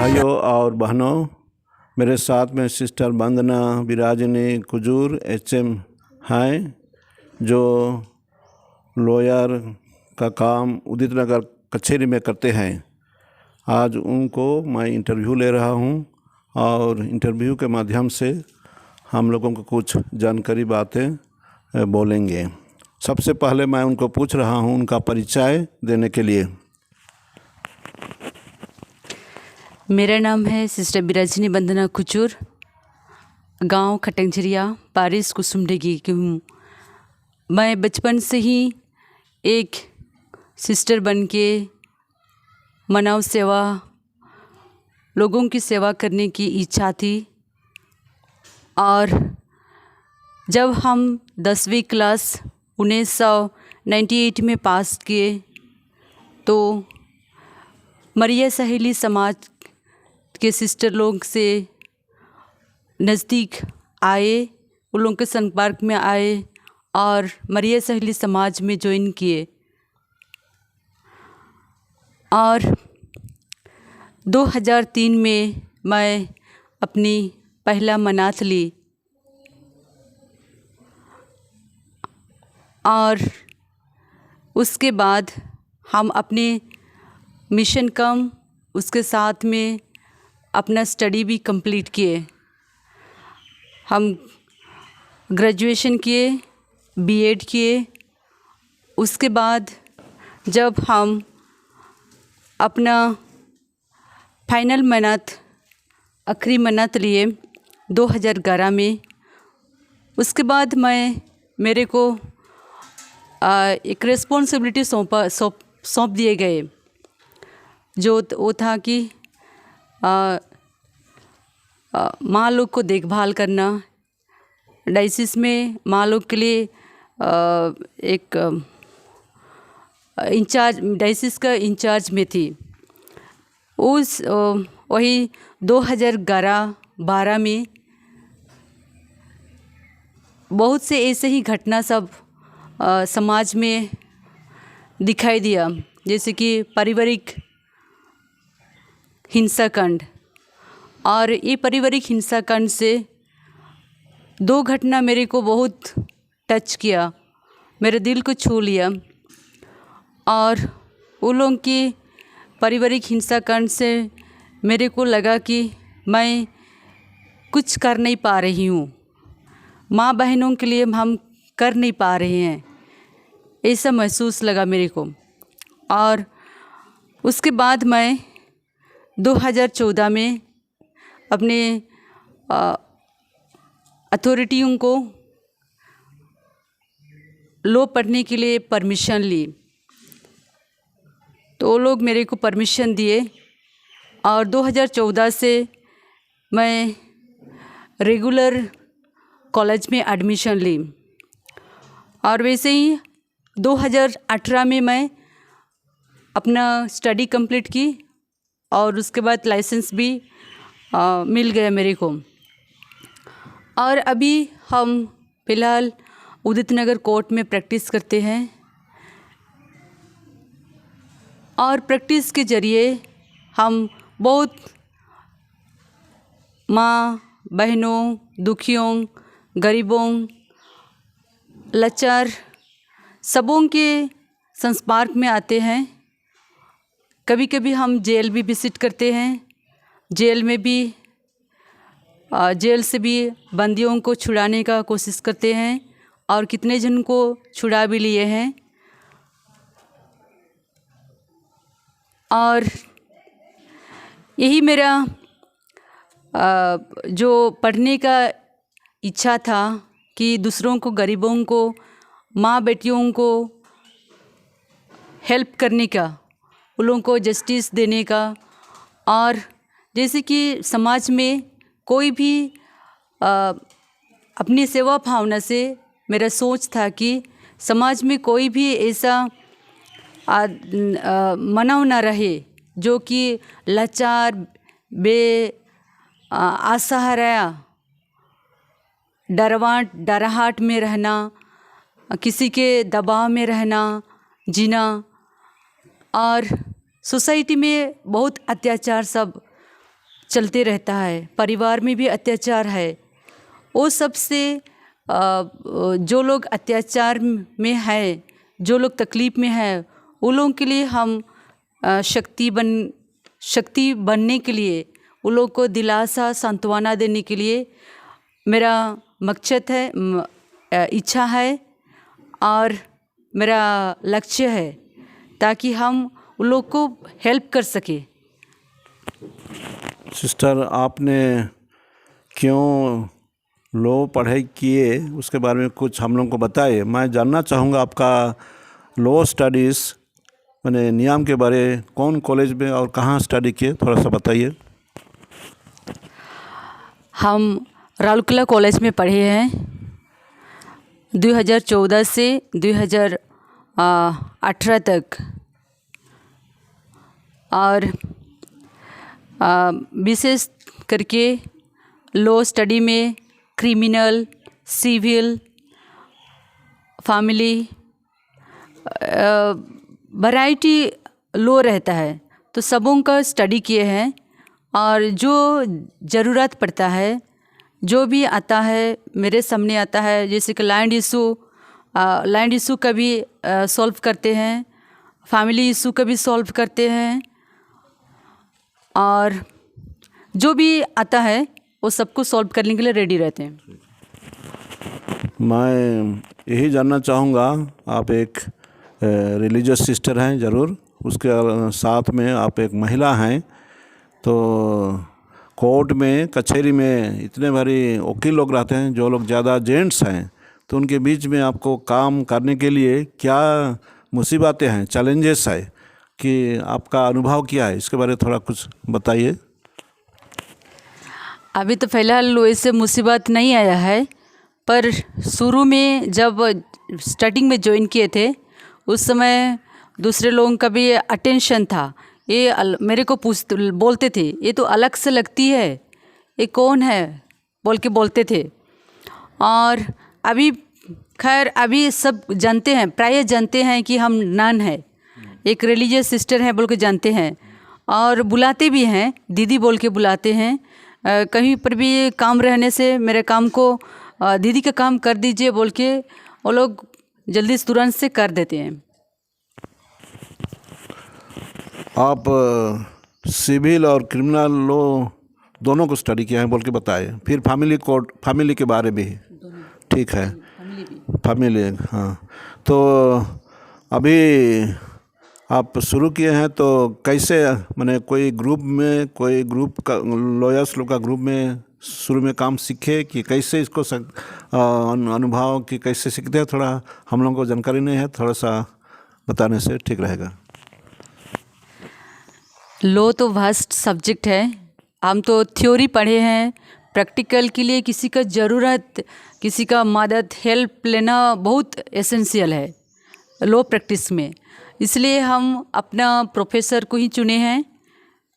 भाइयों और बहनों, मेरे साथ में सिस्टर वंदना विराजनी कुजूर HM हैं, जो लॉयर का काम उदित नगर कचहरी में करते हैं। आज उनको मैं इंटरव्यू ले रहा हूं और इंटरव्यू के माध्यम से हम लोगों को कुछ जानकारी बातें बोलेंगे। सबसे पहले मैं उनको पूछ रहा हूं उनका परिचय देने के लिए। मेरा नाम है सिस्टर विराजनी वंदना कुचूर, गांव खटंजरिया, पारिस कुसुमडेगी की हूँ। मैं बचपन से ही एक सिस्टर बन के मानव सेवा, लोगों की सेवा करने की इच्छा थी। और जब हम 10वीं क्लास 1998 में पास किए तो मरिया सहेली समाज के सिस्टर लोग से नज़दीक आए, उन लोगों के संपर्क में आए और मरिया सहेली समाज में ज्वाइन किए। और 2003 में मैं अपनी पहला मनात ली और उसके बाद हम अपने मिशन कम उसके साथ में अपना स्टडी भी कंप्लीट किए। हम ग्रेजुएशन किए, बीएड किए। उसके बाद जब हम अपना फाइनल मन्नत, आखिरी मन्नत लिए 2011 में, उसके बाद मेरे को एक रिस्पॉन्सिबिलिटी सौंप दिए गए, जो वो था कि माँ लोग को देखभाल करना। डायसिस में माँ लोग के लिए एक इंचार्ज, डायसिस का इंचार्ज में थी। वही 2011-12 में बहुत से ऐसे ही घटना सब समाज में दिखाई दिया, जैसे कि पारिवारिक हिंसाकांड। और ये पारिवारिक हिंसाकांड से 2 घटना मेरे को बहुत टच किया, मेरे दिल को छू लिया। और उन लोगों की पारिवारिक हिंसाकांड से मेरे को लगा कि मैं कुछ कर नहीं पा रही हूँ, माँ बहनों के लिए हम कर नहीं पा रहे हैं, ऐसा महसूस लगा मेरे को। और उसके बाद मैं 2014 में अपने अथॉरिटियों को लॉ पढ़ने के लिए परमिशन ली, तो वो लोग मेरे को परमिशन दिए। और 2014 से मैं रेगुलर कॉलेज में एडमिशन ली। और वैसे ही 2018 में मैं अपना स्टडी कंप्लीट की और उसके बाद लाइसेंस भी मिल गया मेरे को। और अभी हम फ़िलहाल उदित नगर कोर्ट में प्रैक्टिस करते हैं। और प्रैक्टिस के ज़रिए हम बहुत माँ बहनों, दुखियों, गरीबों, लाचार सबों के संपर्क में आते हैं। कभी कभी हम जेल भी विज़िट करते हैं। जेल में भी जेल से भी बंदियों को छुड़ाने का कोशिश करते हैं और कितने जन को छुड़ा भी लिए हैं। और यही मेरा जो पढ़ने का इच्छा था कि दूसरों को, गरीबों को, माँ बेटियों को हेल्प करने का, उन लोगों को जस्टिस देने का। और जैसे कि समाज में कोई भी अपनी सेवा भावना से मेरा सोच था कि समाज में कोई भी ऐसा मानव न रहे जो कि लाचार, असहारा, डराहट में रहना, किसी के दबाव में रहना, जीना। और सोसाइटी में बहुत अत्याचार सब चलते रहता है, परिवार में भी अत्याचार है, वो सबसे जो लोग अत्याचार में है, जो लोग तकलीफ़ में है, वो लोगों के लिए हम शक्ति बनने के लिए, उन लोग को दिलासा सांत्वना देने के लिए मेरा मकसद है, इच्छा है और मेरा लक्ष्य है, ताकि हम उन लोग को हेल्प कर सके। सिस्टर, आपने क्यों लो पढ़ाई किए उसके बारे में कुछ हम लोग को बताइए। मैं जानना चाहूँगा आपका लो स्टडीज़ मैंने नियम के बारे कौन कॉलेज में और कहाँ स्टडी किए, थोड़ा सा बताइए। हम राउरकेला कॉलेज में पढ़े हैं 2014 से 2018 तक, और विशेष करके लॉ स्टडी में criminal, civil, family variety law रहता है, तो सबों का स्टडी किए हैं। और जो ज़रूरत पड़ता है, जो भी आता है मेरे सामने आता है, जैसे कि लैंड इशू का भी सॉल्व करते हैं, फैमिली इशू का भी सॉल्व करते हैं, और जो भी आता है वो सबको सॉल्व करने के लिए रेडी रहते हैं। मैं यही जानना चाहूँगा, आप एक रिलीजियस सिस्टर हैं ज़रूर, उसके साथ में आप एक महिला हैं, तो कोर्ट में कचहरी में इतने भारी वकील लोग रहते हैं जो लोग ज़्यादा जेंट्स हैं, तो उनके बीच में आपको काम करने के लिए क्या मुसीबतें हैं, चैलेंजेस है, कि आपका अनुभव क्या है, इसके बारे में थोड़ा कुछ बताइए। अभी तो फ़िलहाल वैसे मुसीबत नहीं आया है, पर शुरू में जब स्टार्टिंग में ज्वाइन किए थे उस समय दूसरे लोगों का भी अटेंशन था, ये मेरे को बोलते थे ये तो अलग से लगती है, ये कौन है बोल के बोलते थे। और अभी खैर अभी सब जानते हैं, प्राय जानते हैं कि हम नन है, एक रिलीजियस सिस्टर हैं बोल के जानते हैं, और बुलाते भी हैं, दीदी बोल के बुलाते हैं। कहीं पर भी काम रहने से मेरे काम को दीदी का काम कर दीजिए बोल के वो लोग जल्दी तुरंत से कर देते हैं। आप सिविल और क्रिमिनल लॉ दोनों को स्टडी किया है बोल के बताए, फिर फैमिली कोर्ट, फैमिली के बारे में, ठीक है, फैमिली, हाँ। तो अभी आप शुरू किए हैं तो कैसे, मैंने कोई ग्रुप का लॉयर्स लोग का ग्रुप में शुरू में काम सीखे कि कैसे इसको अनुभव कि कैसे सीखते हैं, थोड़ा हम लोगों को जानकारी नहीं है, थोड़ा सा बताने से ठीक रहेगा। लॉ तो वास्ट सब्जेक्ट है, हम तो थ्योरी पढ़े हैं, प्रैक्टिकल के लिए किसी का ज़रूरत, किसी का मदद, हेल्प लेना बहुत एसेंशियल है लॉ प्रैक्टिस में। इसलिए हम अपना प्रोफेसर को ही चुने हैं,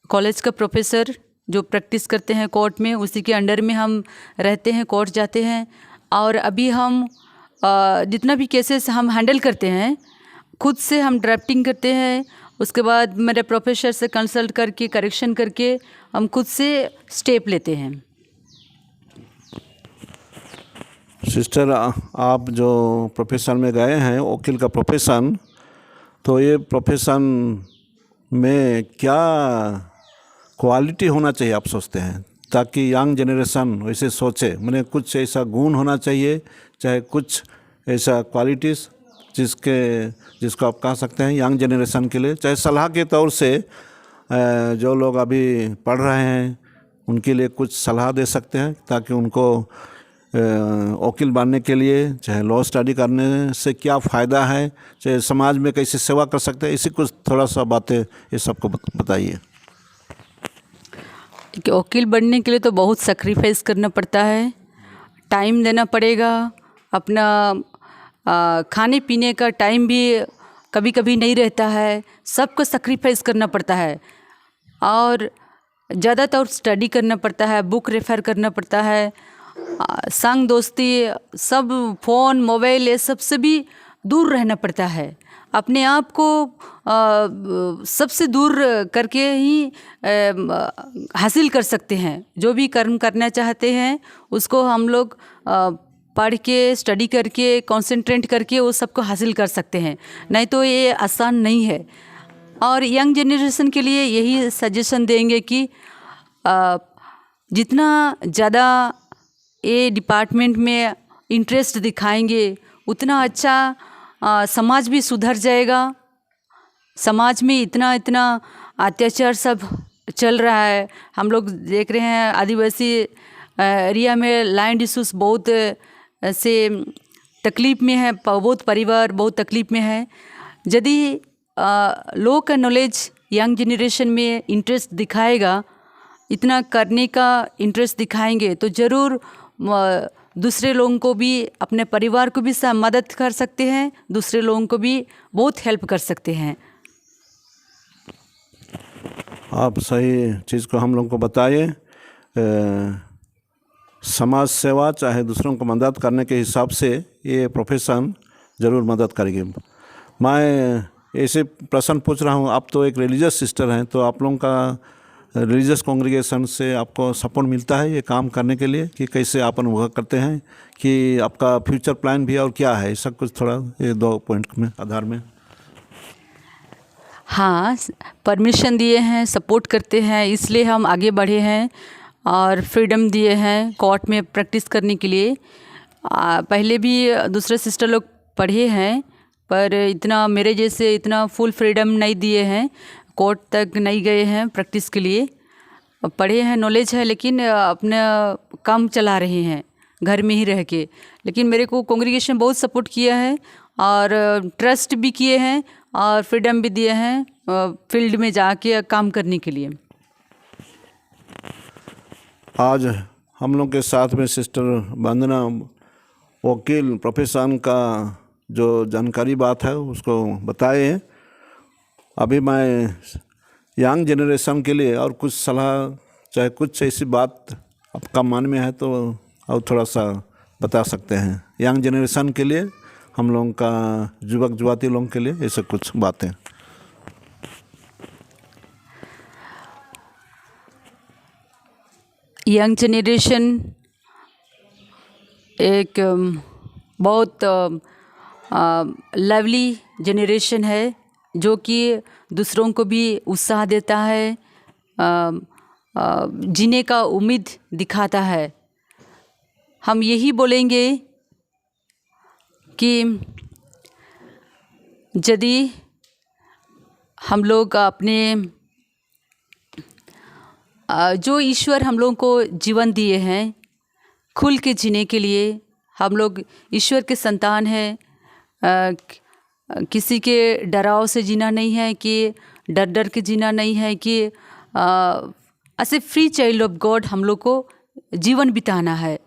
कॉलेज का प्रोफेसर जो प्रैक्टिस करते हैं कोर्ट में, उसी के अंडर में हम रहते हैं, कोर्ट जाते हैं। और अभी हम जितना भी केसेस हम हैंडल करते हैं खुद से हम ड्राफ्टिंग करते हैं, उसके बाद मेरे प्रोफेसर से कंसल्ट करके करेक्शन करके हम खुद से स्टेप लेते हैं। सिस्टर, आप जो प्रोफेशन में गए हैं, वकील का प्रोफेशन, तो ये प्रोफेशन में क्या क्वालिटी होना चाहिए आप सोचते हैं, ताकि यंग जनरेशन वैसे सोचे, मैंने कुछ ऐसा गुण होना चाहिए, चाहे कुछ ऐसा क्वालिटीज़ जिसको आप कह सकते हैं यंग जनरेशन के लिए, चाहे सलाह के तौर से जो लोग अभी पढ़ रहे हैं उनके लिए कुछ सलाह दे सकते हैं, ताकि उनको वकील बनने के लिए, चाहे लॉ स्टडी करने से क्या फ़ायदा है, चाहे समाज में कैसे सेवा कर सकते हैं, इसी कुछ थोड़ा सा बातें ये सबको बताइए। वकील बनने के लिए तो बहुत सेक्रीफाइस करना पड़ता है, टाइम देना पड़ेगा, अपना खाने पीने का टाइम भी कभी कभी नहीं रहता है, सबको सेक्रीफाइस करना पड़ता है, और ज़्यादातर स्टडी करना पड़ता है, बुक रेफ़र करना पड़ता है, संग दोस्ती सब, फ़ोन, मोबाइल, ये सब से भी दूर रहना पड़ता है। अपने आप को सबसे दूर करके ही हासिल कर सकते हैं। जो भी कर्म करना चाहते हैं उसको हम लोग पढ़ के, स्टडी करके, कंसंट्रेट करके वो सबको हासिल कर सकते हैं। नहीं तो ये आसान नहीं है। और यंग जनरेशन के लिए यही सजेशन देंगे कि जितना ज़्यादा ये डिपार्टमेंट में इंटरेस्ट दिखाएंगे उतना अच्छा समाज भी सुधर जाएगा। समाज में इतना अत्याचार सब चल रहा है। हम लोग देख रहे हैं आदिवासी एरिया में लैंड इश्यूज बहुत से तकलीफ़ में है, बहुत परिवार बहुत तकलीफ़ में है। यदि लोगों का नॉलेज यंग जनरेशन में इंटरेस्ट दिखाएगा, इतना करने का इंटरेस्ट दिखाएंगे तो ज़रूर दूसरे लोगों को भी, अपने परिवार को भी मदद कर सकते हैं, दूसरे लोगों को भी बहुत हेल्प कर सकते हैं। आप सही चीज़ को हम लोगों को बताइए। समाज सेवा चाहे दूसरों को मदद करने के हिसाब से ये प्रोफेशन ज़रूर मदद करेगी। मैं ऐसे प्रश्न पूछ रहा हूँ, आप तो एक रिलीजियस सिस्टर हैं, तो आप लोगों का रिलीजियस कांग्रीगेशन से आपको सपोर्ट मिलता है ये काम करने के लिए, कि कैसे आप अनुभव करते हैं, कि आपका फ्यूचर प्लान भी और क्या है, सब कुछ थोड़ा ये 2 पॉइंट में आधार में। हाँ, परमिशन दिए हैं, सपोर्ट करते हैं, इसलिए हम आगे बढ़े हैं और फ्रीडम दिए हैं कोर्ट में प्रैक्टिस करने के लिए। पहले भी दूसरे सिस्टर लोग पढ़े हैं पर इतना मेरे जैसे इतना फुल फ्रीडम नहीं दिए हैं, कोर्ट तक नहीं गए हैं प्रैक्टिस के लिए। पढ़े हैं, नॉलेज है, लेकिन अपना काम चला रहे हैं घर में ही रह के। लेकिन मेरे को कांग्रीगेशन बहुत सपोर्ट किया है और ट्रस्ट भी किए हैं और फ्रीडम भी दिए हैं फील्ड में जाके काम करने के लिए। आज हम लोग के साथ में सिस्टर वंदना वकील प्रोफेशन का जो जानकारी बात है उसको बताए हैं। अभी मैं यंग जनरेशन के लिए और कुछ सलाह, चाहे कुछ ऐसी बात आपका मन में है तो और थोड़ा सा बता सकते हैं यंग जनरेशन के लिए, हम लोगों का युवक युवती लोगों के लिए, ऐसे कुछ बातें। यंग जनरेशन एक बहुत लवली जनरेशन है जो कि दूसरों को भी उत्साह देता है, जीने का उम्मीद दिखाता है। हम यही बोलेंगे कि यदि हम लोग अपने जो ईश्वर हम लोगों को जीवन दिए हैं खुल के जीने के लिए, हम लोग ईश्वर के संतान हैं, किसी के डराव से जीना नहीं है, कि डर डर के जीना नहीं है, कि ऐसे फ्री चाइल्ड ऑफ गॉड हम लोग को जीवन बिताना है।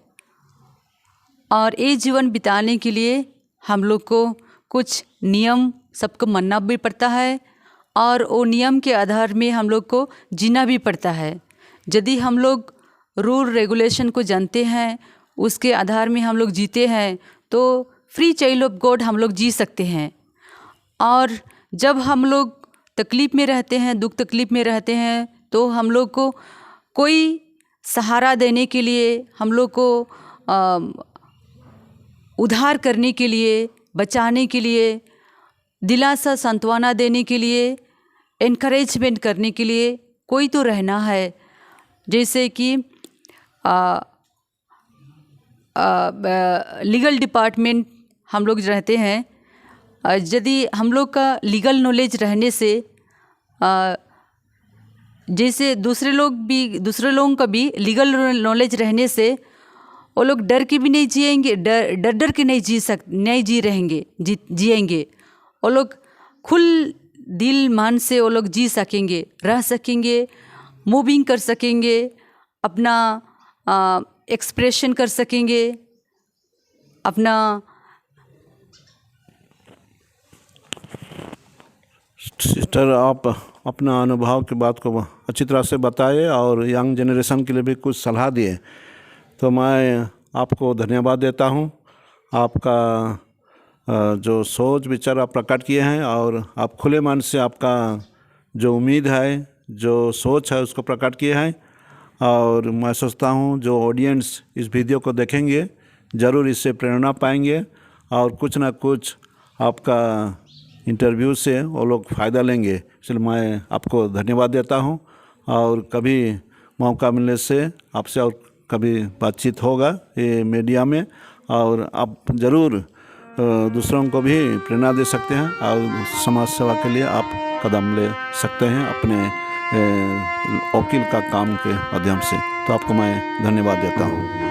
और ये जीवन बिताने के लिए हम लोग को कुछ नियम सबको मानना भी पड़ता है और वो नियम के आधार में हम लोग को जीना भी पड़ता है। यदि हम लोग रूल रेगुलेशन को जानते हैं, उसके आधार में हम लोग जीते हैं, तो फ्री चाइल्ड ऑफ गॉड हम लोग जी सकते हैं। और जब हम लोग तकलीफ़ में रहते हैं, दुख तकलीफ़ में रहते हैं, तो हम लोग को कोई सहारा देने के लिए, हम लोग को उद्धार करने के लिए, बचाने के लिए, दिलासा सांत्वना देने के लिए, एनकरेजमेंट करने के लिए कोई तो रहना है। जैसे कि लीगल डिपार्टमेंट हम लोग रहते हैं, यदि हम लोग का लीगल नॉलेज रहने से, जैसे दूसरे लोगों का भी लीगल नॉलेज रहने से वो लोग डर के भी नहीं जिएंगे, डर के नहीं जिएंगे। वो लोग खुल दिल मन से वो लोग जी सकेंगे, रह सकेंगे, मूविंग कर सकेंगे, अपना एक्सप्रेशन कर सकेंगे, अपना सिस्टर आप अपना अनुभव की बात को अच्छी तरह से बताए और यंग जनरेशन के लिए भी कुछ सलाह दिए, तो मैं आपको धन्यवाद देता हूँ। आपका जो सोच विचार आप प्रकट किए हैं और आप खुले मन से आपका जो उम्मीद है, जो सोच है उसको प्रकट किए हैं। और मैं सोचता हूँ जो ऑडियंस इस वीडियो को देखेंगे ज़रूर इससे प्रेरणा पाएंगे और कुछ ना कुछ आपका इंटरव्यू से वो लोग फ़ायदा लेंगे। इसलिए मैं आपको धन्यवाद देता हूँ और कभी मौका मिलने से आपसे और कभी बातचीत होगा ये मीडिया में, और आप ज़रूर दूसरों को भी प्रेरणा दे सकते हैं और समाज सेवा के लिए आप कदम ले सकते हैं अपने वकील का काम के माध्यम से। तो आपको मैं धन्यवाद देता हूँ।